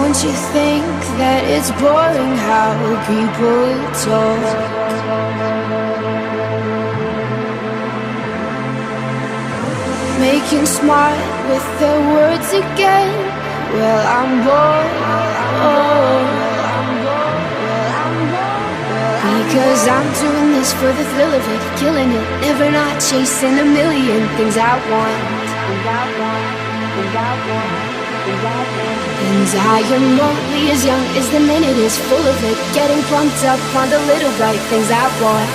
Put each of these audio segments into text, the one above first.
Don't you think that it's boring how people talk? Making smart with their words again. Well, I'm bored. Because I'm doing this for the thrill of it, killing it, never not chasing a million things I want. And I am only as young as the minute is full of it, getting pumped up on the little bright things I want.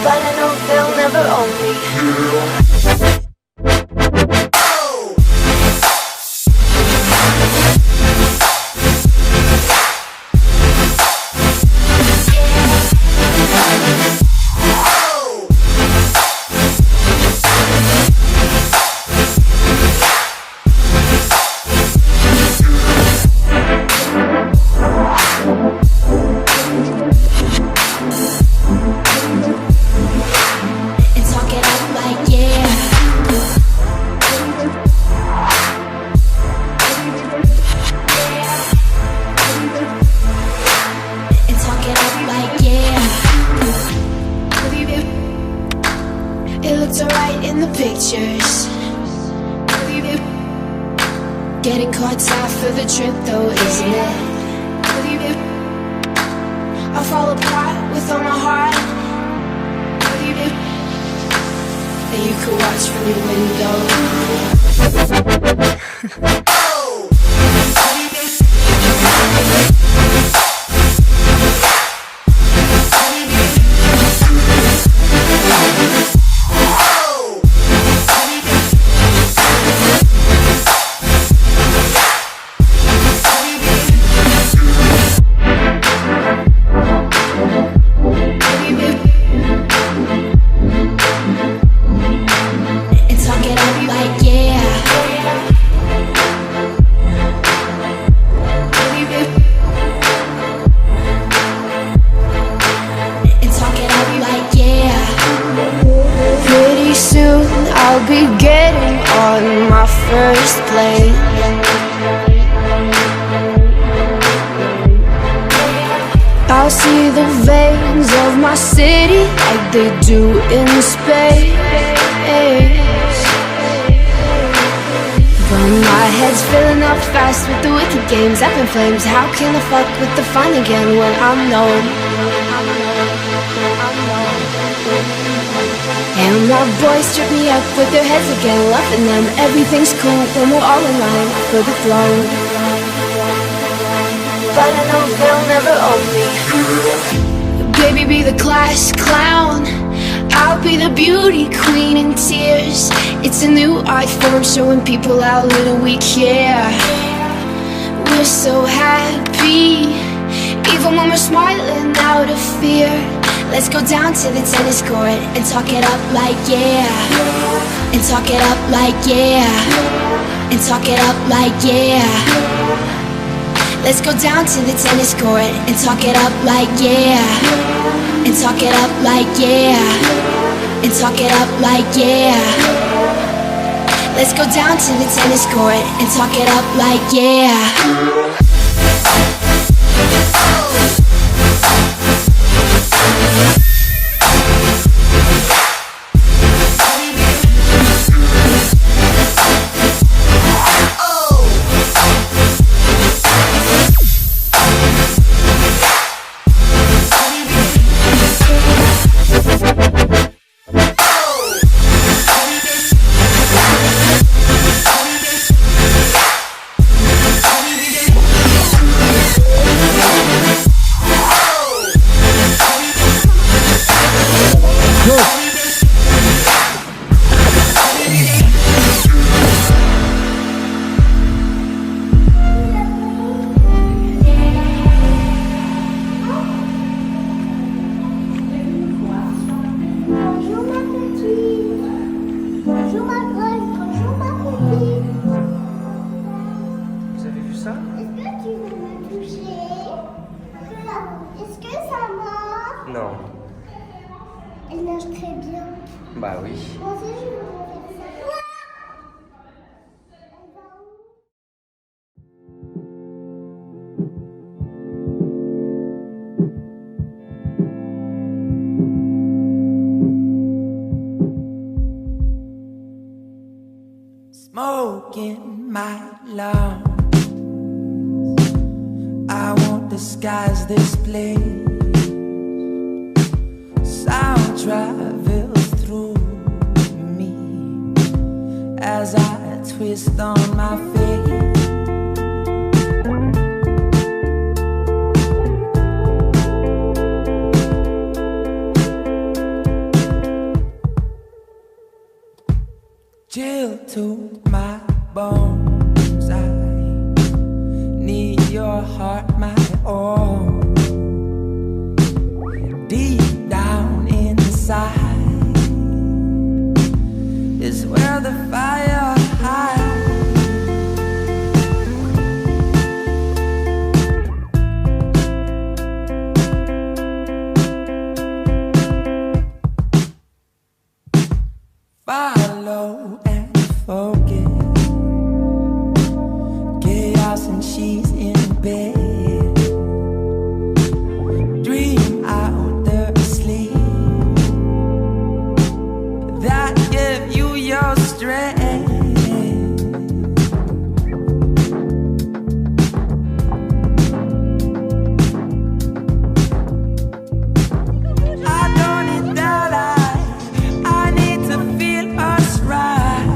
But I know they'll never own me. It looks alright in the pictures. Getting caught out for the trip though, isn't it? I fall apart with all my heart. And you could watch from your window. I'll be getting on my first plane. I'll see the veins of my city like they do in space. But my head's filling up fast with the wicked games up in flames. How can I fuck with the fun again when I'm known? And my boys trip me up with their heads again, loving them. Everything's cool when we're all in line for the throne. But I know they'll never own me. Baby, be the class clown, I'll be the beauty queen in tears. It's a new art form showing people how little we care. We're so happy, even when we're smiling out of fear. Let's go down to the tennis court and talk it up like yeah. And talk it up like yeah. And talk it up like yeah. Let's go down to the tennis court and talk it up like yeah. And talk it up like yeah. And talk it up like yeah. Let's go down to the tennis court and talk it up like yeah. Non. Elle nage très bien. Bah oui. Moi aussi, je veux faire ça. smoke in my lungs. I won't disguise this place. Sound travels through me as I twist on my face. Chill to my bones. I need your heart, my own. Deep down inside is where the fire hides. Follow and forget chaos and she's in bed. Dream out the sleep that give you your strength. I don't need that I need to feel us right.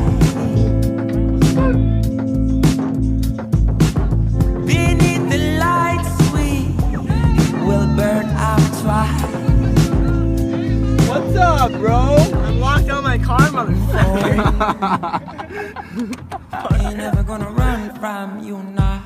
Beneath the lights we will burn out twice. What's up, bro? I'm locked on my car, motherfucker. Ain't never gonna run from you now.